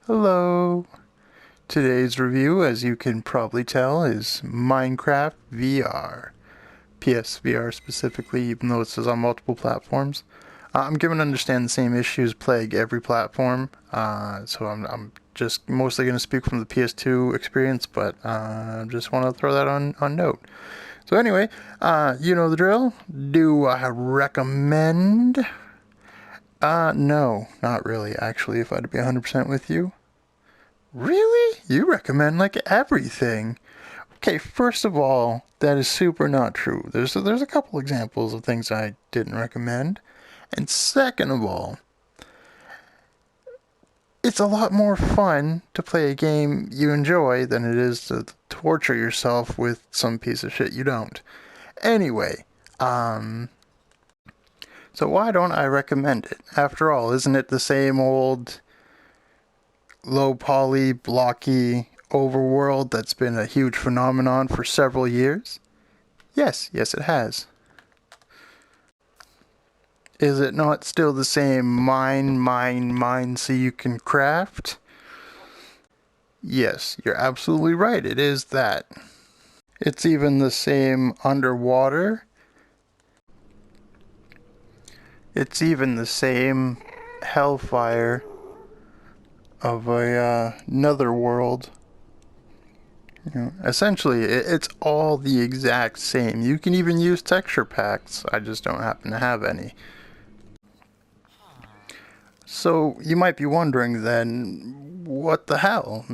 Hello. Today's review, as you can probably tell, is Minecraft VR. PSVR specifically, even though it says on multiple platforms. I'm given to understand the same issues plague every platform, so I'm just mostly going to speak from the PS2 experience, but I just want to throw that on note. So anyway, you know the drill. Do I recommend? No, not really, actually, if I had to be 100% with you. Really? You recommend like everything. Okay, first of all, that is super not true. There's a couple examples of things I didn't recommend. And second of all, it's a lot more fun to play a game you enjoy than it is to torture yourself with some piece of shit you don't. Anyway, so why don't I recommend it? After all, isn't it the same old low poly, blocky overworld that's been a huge phenomenon for several years? Yes, it has. Is it not still the same mine so you can craft? Yes, you're absolutely right, it is that. It's even the same underwater. It's even the same hellfire of another world. Essentially, it's all the exact same. You can even use texture packs. I just don't happen to have any. So you might be wondering then, what the hell?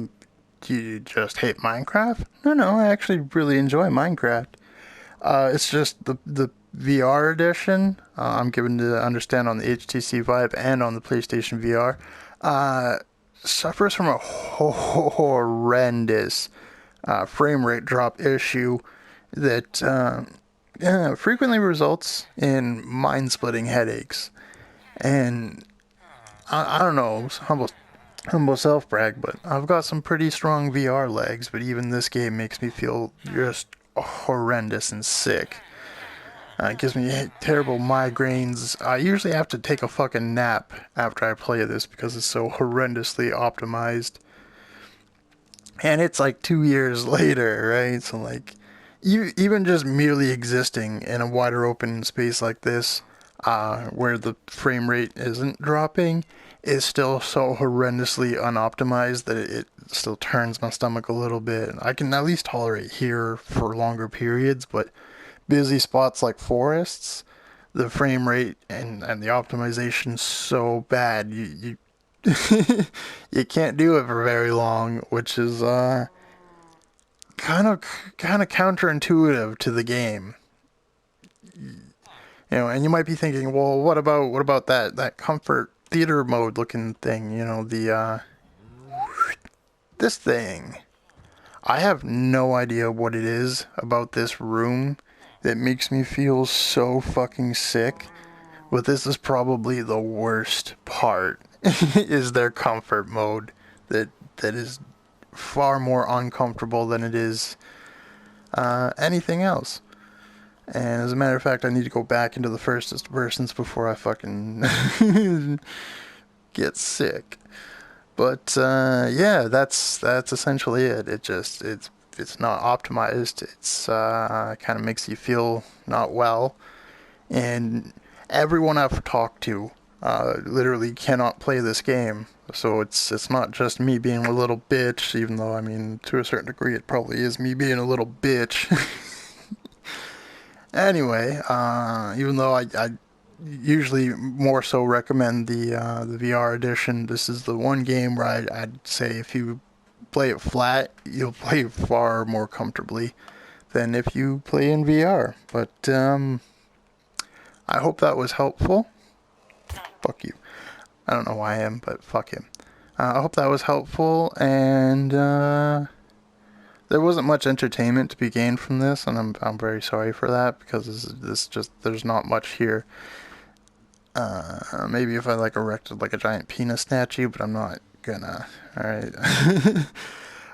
Do you just hate Minecraft? No, I actually really enjoy Minecraft. It's just the VR edition, I'm given to understand on the HTC Vive and on the PlayStation VR, suffers from a horrendous frame rate drop issue that frequently results in mind-splitting headaches. And I don't know, humble self-brag, but I've got some pretty strong VR legs, but even this game makes me feel just horrendous and sick. It gives me terrible migraines. I usually have to take a fucking nap after I play this because it's so horrendously optimized. And it's like 2 years later, right? So like, even just merely existing in a wider open space like this, where the frame rate isn't dropping, is still so horrendously unoptimized that it still turns my stomach a little bit. I can at least tolerate here for longer periods, but busy spots like forests, the frame rate and the optimization so bad you you can't do it for very long, which is kind of counterintuitive to the game. And you might be thinking, well, what about that comfort theater mode looking thing? The this thing. I have no idea what it is about this room that makes me feel so fucking sick, but this is probably the worst part. Is their comfort mode that is far more uncomfortable than it is anything else. And as a matter of fact, I need to go back into the first persons before I fucking get sick. But yeah, that's essentially it. It's not optimized. It's kind of makes you feel not well, and everyone I've talked to literally cannot play this game. So it's not just me being a little bitch, even though I mean to a certain degree it probably is me being a little bitch. Anyway, even though I usually more so recommend the VR edition, this is the one game where I'd say if you play it flat, you'll play far more comfortably than if you play in VR. But I hope that was helpful. Fuck you. I don't know why I am, but fuck him. I hope that was helpful, and there wasn't much entertainment to be gained from this, and I'm very sorry for that because this just there's not much here. Maybe if I like erected like a giant penis statue, but I'm not gonna. All right.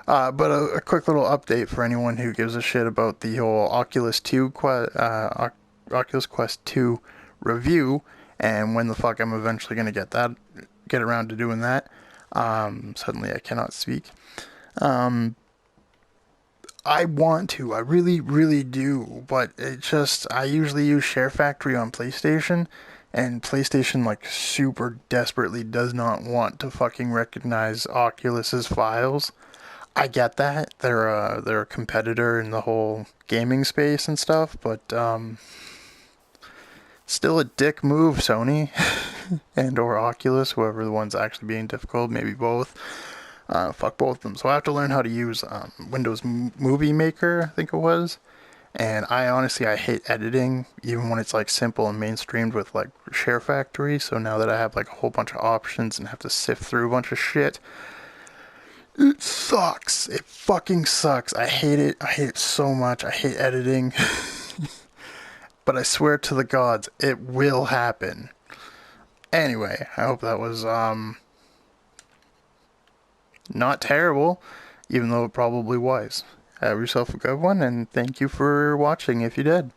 But a quick little update for anyone who gives a shit about the whole Oculus Quest 2 review and when the fuck I'm eventually gonna get around to doing that. Suddenly I cannot speak. Um, I want to, I really, really do, but it just, I usually use Share Factory on PlayStation, and PlayStation, like, super desperately does not want to fucking recognize Oculus's files. I get that. They're a competitor in the whole gaming space and stuff, but, still a dick move, Sony. And or Oculus, whoever the one's actually being difficult, maybe both. Fuck both of them. So I have to learn how to use Windows Movie Maker, I think it was. And I honestly, I hate editing, even when it's like simple and mainstreamed with like Share Factory. So now that I have like a whole bunch of options and have to sift through a bunch of shit, it sucks. It fucking sucks. I hate it. I hate it so much. I hate editing. But I swear to the gods, it will happen. Anyway, I hope that was not terrible, even though it probably was. Have yourself a good one, and thank you for watching if you did.